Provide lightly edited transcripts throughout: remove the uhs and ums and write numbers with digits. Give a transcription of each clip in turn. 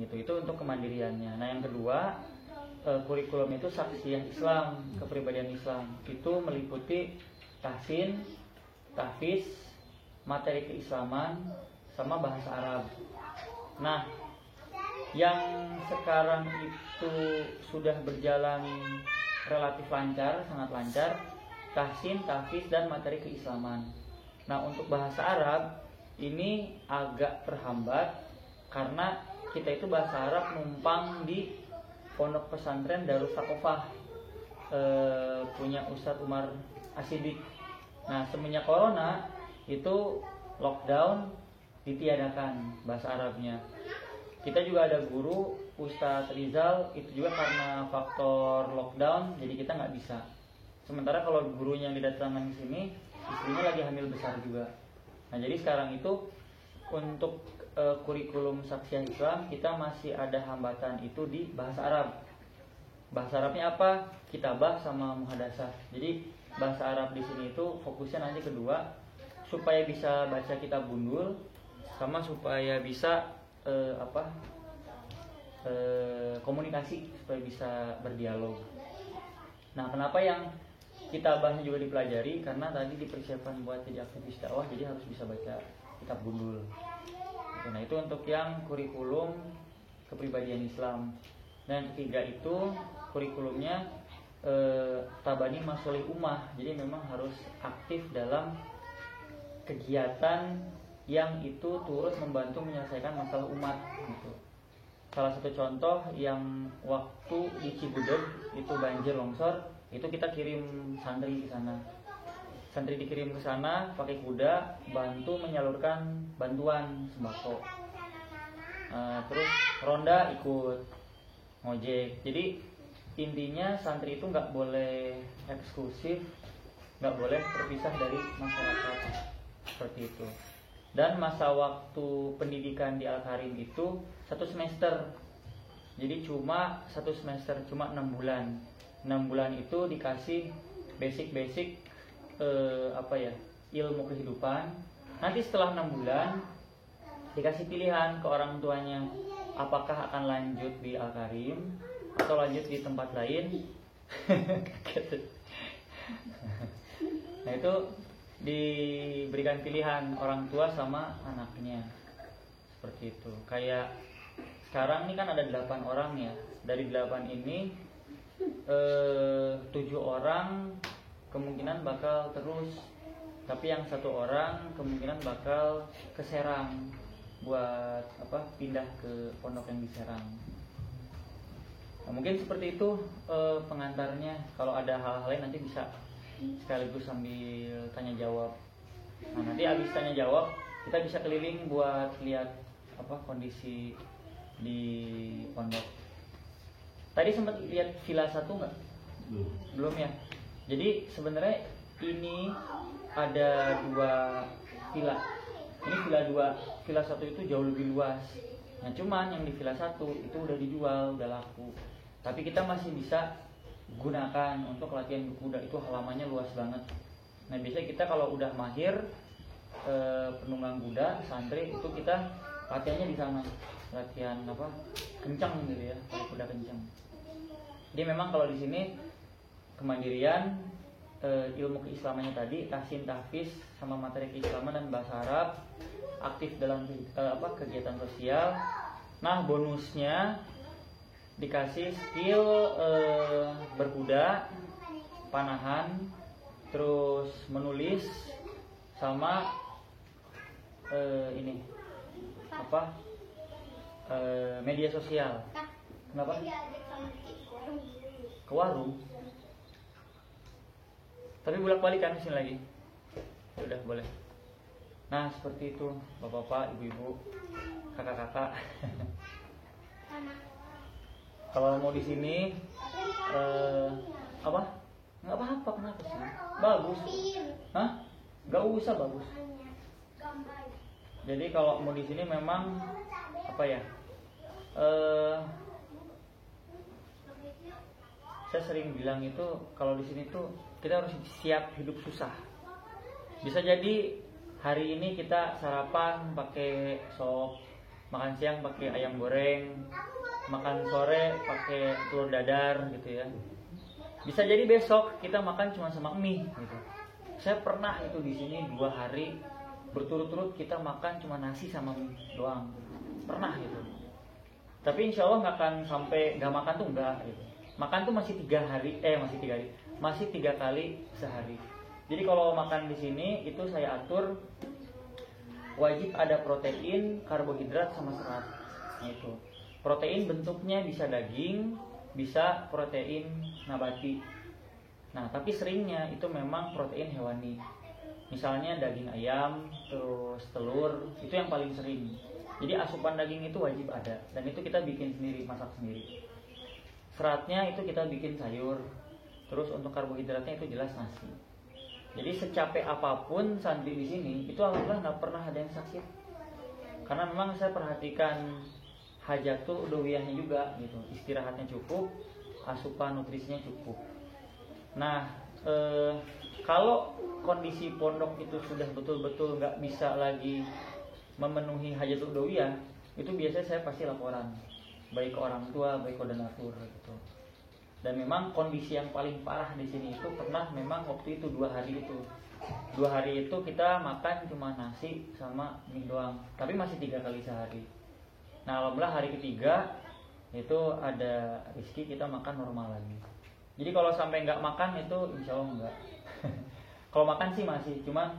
gitu. Itu untuk kemandiriannya. Nah yang kedua, kurikulum itu saksiyah Islam, kepribadian Islam. Itu meliputi tahsin, tahfiz, materi keislaman, sama bahasa Arab. Nah, yang sekarang itu sudah berjalan relatif lancar, sangat lancar, tahsin, tahfiz, dan materi keislaman. Nah, untuk bahasa Arab ini agak terhambat karena kita itu bahasa Arab numpang di Pondok Pesantren Darus Saqofah, punya Ustadz Umar Asidik. Nah, semenjak corona itu lockdown, ditiadakan bahasa Arabnya. Kita juga ada guru Ustadz Rizal, itu juga karena faktor lockdown, jadi kita nggak bisa. Sementara kalau gurunya yang didatangkan di sini, istrinya lagi hamil besar juga. Nah, jadi sekarang itu untuk kurikulum saksiyah Islam kita masih ada hambatan itu di bahasa Arab. Bahasa Arabnya apa? Kitabah sama muhadasah. Jadi bahasa Arab di sini itu fokusnya nanti kedua, supaya bisa baca kitab gundul, sama supaya bisa komunikasi, supaya bisa berdialog. Nah, kenapa yang kitabahnya juga dipelajari? Karena tadi dipersiapkan buat jadi aktivis dakwah, jadi harus bisa baca kitab gundul. Nah, itu untuk yang kurikulum kepribadian Islam. Dan yang ketiga itu kurikulumnya tabani masolih ummah. Jadi memang harus aktif dalam kegiatan yang itu turut membantu menyelesaikan masalah umat gitu. Salah satu contoh yang waktu di Cibudeg itu banjir longsor, itu kita kirim santri ke sana. Santri dikirim ke sana pakai kuda, bantu menyalurkan bantuan sembako. Terus ronda ikut ngojek. Jadi intinya santri itu nggak boleh eksklusif, nggak boleh terpisah dari masyarakat, seperti itu. Dan masa waktu pendidikan di Al-Karim itu 1 semester. Jadi cuma 1 semester, cuma 6 bulan. 6 bulan itu dikasih basic ilmu kehidupan. Nanti setelah 6 bulan dikasih pilihan ke orang tuanya, apakah akan lanjut di Al-Karim atau lanjut di tempat lain. Nah, itu diberikan pilihan orang tua sama anaknya, seperti itu. Kayak sekarang ini kan ada 8 orang ya. Dari 8 ini 7 orang kemungkinan bakal terus, tapi yang 1 orang kemungkinan bakal ke Serang buat pindah ke pondok yang di Serang. Nah, mungkin seperti itu pengantarnya. Kalau ada hal-hal lain nanti bisa sekaligus sambil tanya jawab. Nah, nanti habis tanya jawab kita bisa keliling buat lihat kondisi di pondok. Tadi sempat lihat villa 1 nggak? Belum ya. Jadi sebenarnya ini ada 2 villa. Ini villa 2, villa 1 itu jauh lebih luas. Nah, cuman yang di villa 1 itu udah dijual, udah laku. Tapi kita masih bisa gunakan untuk latihan berkuda, itu halamannya luas banget. Nah, biasanya kita kalau udah mahir penunggang kuda, santri, itu kita latihannya di sana. Latihan kencang gitu ya, kalau kuda kencang. Jadi memang kalau di sini kemandirian, ilmu keislamannya tadi, tahsin, tahfiz, sama materi keislaman dan bahasa Arab, aktif dalam kegiatan sosial. Nah, bonusnya dikasih skill berkuda, panahan, terus menulis, sama media sosial. Kenapa? Ke warung. Tapi bolak-balik kan kesini lagi. Udah boleh. Nah, seperti itu, bapak-bapak, ibu-ibu, kakak-kakak. Kalau mau di sini nggak apa-apa, kenapa sih? Bagus. Hah? Nggak usah bagus. Jadi kalau mau di sini memang saya sering bilang itu kalau di sini tuh kita harus siap hidup susah. Bisa jadi hari ini kita sarapan pakai sop, makan siang pakai ayam goreng, makan sore pakai telur dadar gitu ya. Bisa jadi besok kita makan cuma sama mie gitu. Saya pernah itu di sini 2 hari berturut-turut kita makan cuma nasi sama mie doang, pernah gitu. Tapi insya Allah nggak akan sampai nggak makan tuh enggak gitu. Makan tuh masih 3 kali sehari. Jadi kalau makan di sini itu saya atur wajib ada protein, karbohidrat sama serat. Nah itu. Protein bentuknya bisa daging, bisa protein nabati. Nah, tapi seringnya itu memang protein hewani. Misalnya daging ayam, terus telur, itu yang paling sering. Jadi asupan daging itu wajib ada, dan itu kita bikin sendiri, masak sendiri. Seratnya itu kita bikin sayur. Terus untuk karbohidratnya itu jelas nasi. Jadi secapek apapun santri di sini itu alhamdulillah nggak pernah ada yang sakit. Karena memang saya perhatikan hajatul udhawiyahnya juga gitu, istirahatnya cukup, asupan nutrisinya cukup. Nah, kalau kondisi pondok itu sudah betul-betul nggak bisa lagi memenuhi hajatul udhawiyah, itu biasanya saya pasti laporan, baik ke orang tua, baik koordinator gitu. Dan memang kondisi yang paling parah di sini itu pernah memang waktu itu 2 hari itu. 2 hari itu kita makan cuma nasi sama mie doang, tapi masih 3 kali sehari. Nah, alhamdulillah hari ketiga itu ada rezeki kita makan normal lagi. Jadi kalau sampai nggak makan itu insya Allah enggak. Kalau makan sih masih, cuman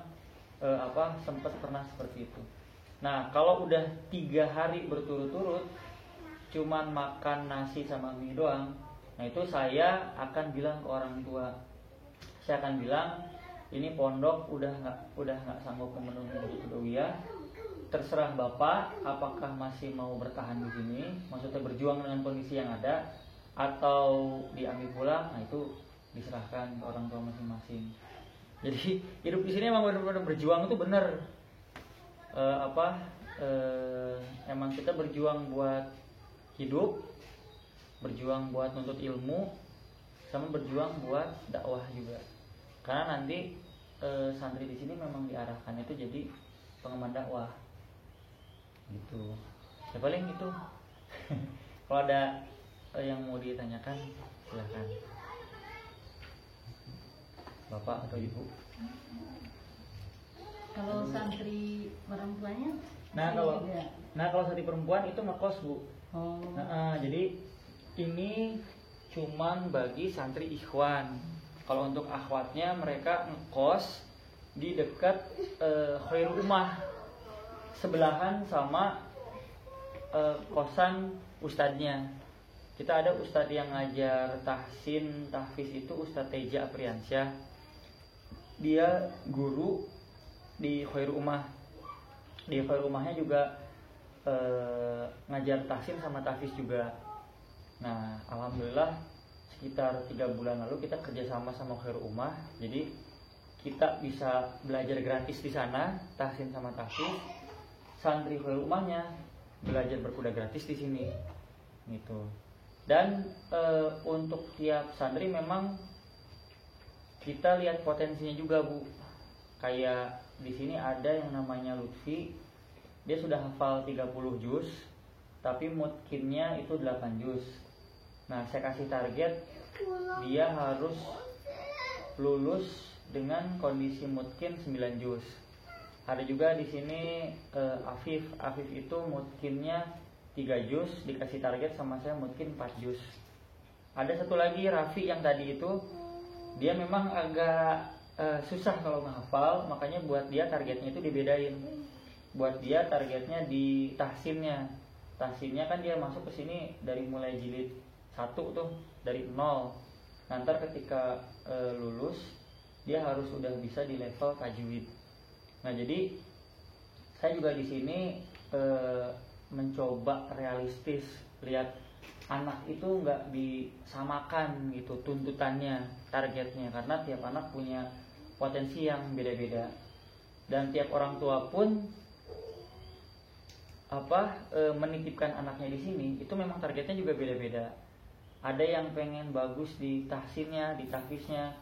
sempat pernah seperti itu. Nah, kalau udah 3 hari berturut-turut cuman makan nasi sama mie doang, nah itu saya akan bilang ke orang tua. Saya akan bilang ini pondok udah nggak sanggup memenuhi udhawiyah. Terserah Bapak apakah masih mau bertahan di sini, maksudnya berjuang dengan kondisi yang ada, atau diambil pulang. Nah itu diserahkan ke orang tua masing-masing. Jadi hidup di sini emang benar-benar berjuang itu benar. Emang kita berjuang buat hidup, berjuang buat nuntut ilmu, sama berjuang buat dakwah juga. Karena nanti santri di sini memang diarahkan itu jadi pengemban dakwah, gitu. Ya paling itu. Kalau ada yang mau ditanyakan, silakan. Bapak atau Ibu. Kalau santri perempuannya? Kalau santri perempuan itu ngekos, Bu. Oh. Jadi ini cuman bagi santri ikhwan. Kalau untuk akhwatnya mereka ngekos di dekat Khairul Ummah, sebelahan sama kosan ustadznya. Kita ada ustadz yang ngajar tahsin, tahfiz itu Ustadz Teja Apriansyah. Dia guru di Khairul Ummah. Di Khairul Ummahnya juga ngajar tahsin sama tahfiz juga. Nah, alhamdulillah sekitar 3 bulan lalu kita kerjasama sama Khairul Ummah. Jadi kita bisa belajar gratis di sana, tahsin sama tahfiz. Santri Khairul Ummahnya belajar berkuda gratis di sini, gitu. Dan untuk tiap santri memang kita lihat potensinya juga, Bu. Kayak di sini ada yang namanya Lutfi, dia sudah hafal 30 juz, tapi mutkinnya itu 8 juz. Nah, saya kasih target dia harus lulus dengan kondisi mutkin 9 juz. Ada juga di sini Afif itu mutkinnya 3 juz, dikasih target sama saya mutkin 4 juz. Ada satu lagi Rafi yang tadi itu, dia memang agak susah kalau menghafal, makanya buat dia targetnya itu dibedain. Buat dia targetnya di tahsinnya. Tahsinnya kan dia masuk ke sini dari mulai jilid 1 tuh, dari 0. Nanti ketika lulus dia harus sudah bisa di level tajwid. Nah, jadi saya juga di sini mencoba realistis, lihat anak itu nggak disamakan gitu tuntutannya, targetnya, karena tiap anak punya potensi yang beda-beda, dan tiap orang tua pun menitipkan anaknya di sini itu memang targetnya juga beda-beda. Ada yang pengen bagus di tahsinnya, di tahfiznya.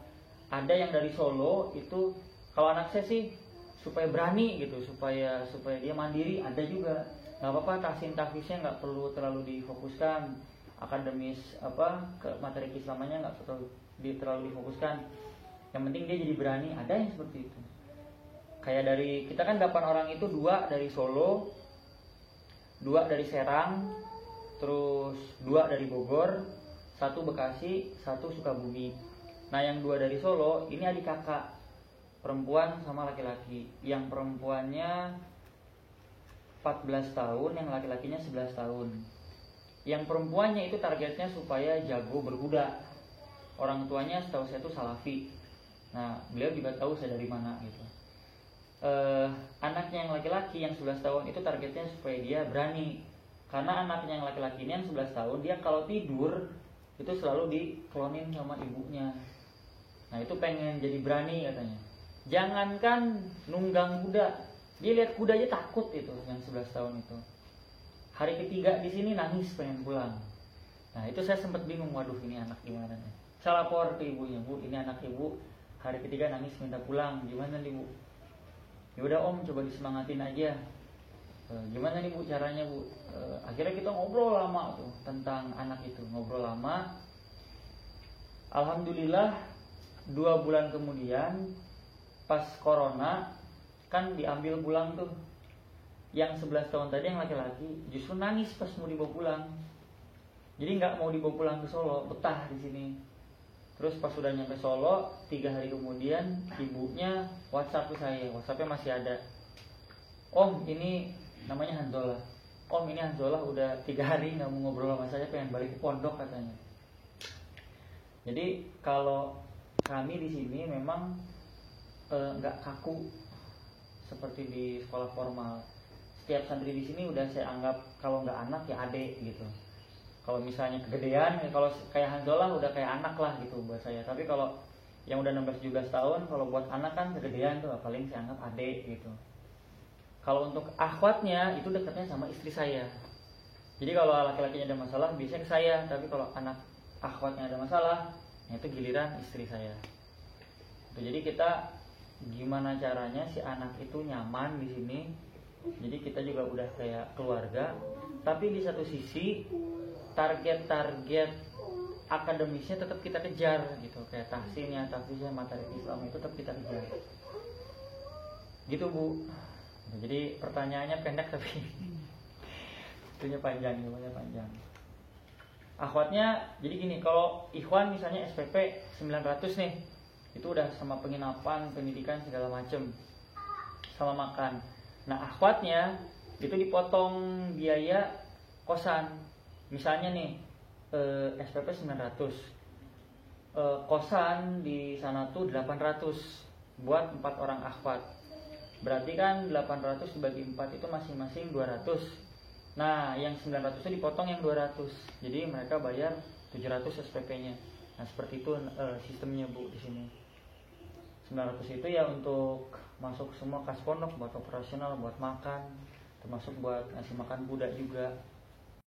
Ada yang dari Solo itu, kalau anak saya sih supaya berani gitu, supaya dia mandiri, ada juga. nggak apa-apa, tahsin tahfiznya nggak perlu terlalu difokuskan, akademis ke materi Islamannya nggak terlalu difokuskan, yang penting dia jadi berani. Ada yang seperti itu. Kayak dari kita kan 8 orang itu 2 dari Solo, 2 dari Serang, terus 2 dari Bogor, 1 Bekasi, 1 Sukabumi. Nah yang 2 dari Solo ini adik kakak, perempuan sama laki-laki. Yang perempuannya 14 tahun, yang laki-lakinya 11 tahun. Yang perempuannya itu targetnya supaya jago berkuda. Orang tuanya setahu saya itu Salafi. Nah beliau juga tahu saya dari mana gitu. Anaknya yang laki-laki yang 11 tahun itu targetnya supaya dia berani. Karena anaknya yang laki-laki ini yang 11 tahun, dia kalau tidur itu selalu diklonin sama ibunya. Nah itu pengen jadi berani katanya. Jangankan nunggang kuda, dia lihat kuda aja takut itu yang 11 tahun itu. Hari ketiga di sini nangis pengen pulang. Nah itu saya sempat bingung, waduh ini anak gimana nih. Saya lapor ke ibunya, Bu ini anak ibu hari ketiga nangis minta pulang, gimana nih Bu? Ya udah Om, coba disemangatin aja. Gimana nih Bu caranya Bu? Akhirnya kita ngobrol lama tuh tentang anak itu, ngobrol lama. Alhamdulillah 2 bulan kemudian pas corona kan diambil pulang tuh. Yang 11 tahun tadi yang laki-laki justru nangis pas mau dibawa pulang. Jadi nggak mau dibawa pulang ke Solo, betah di sini. Terus pas sudah nyampe Solo, 3 hari kemudian ibunya WhatsApp ke saya. WhatsAppnya masih ada. Om ini namanya Hanzola. Om ini Hanzola udah 3 hari nggak mau ngobrol sama saya, pengen balik ke pondok katanya. Jadi kalau kami di sini memang nggak kaku seperti di sekolah formal. Setiap santri di sini udah saya anggap kalau nggak anak ya adik gitu. Kalau misalnya kegedean, kalau kayak Hanzola udah kayak anak lah gitu buat saya. Tapi kalau yang udah 16-17 tahun, kalau buat anak kan kegedean tuh, paling saya anggap adik gitu. Kalau untuk akhwatnya itu dekatnya sama istri saya. Jadi kalau laki-lakinya ada masalah biasanya ke saya, tapi kalau anak akhwatnya ada masalah, itu giliran istri saya. Jadi kita gimana caranya si anak itu nyaman di sini. Jadi kita juga udah kayak keluarga, tapi di satu sisi target-target akademisnya tetap kita kejar gitu, kayak tahsinnya, tahfiznya, materi Islam itu tetap kita kejar. Gitu Bu. Jadi pertanyaannya pendek tapi itunya panjang, jawabannya panjang. Akhwatnya jadi gini, kalau ikhwan misalnya SPP 900 nih, itu udah sama penginapan, pendidikan segala macem, sama makan. Nah akhwatnya itu dipotong biaya kosan. Misalnya nih SPP 900, kosan di sana tuh 800 buat 4 orang akhwat. Berarti kan 800 dibagi 4 itu masing-masing 200. Nah yang 900 itu dipotong yang 200. Jadi mereka bayar 700 SPP-nya. Nah seperti itu sistemnya Bu di sini. 900 itu ya untuk masuk semua kas pondok, buat operasional, buat makan, termasuk buat ngasih makan budak juga.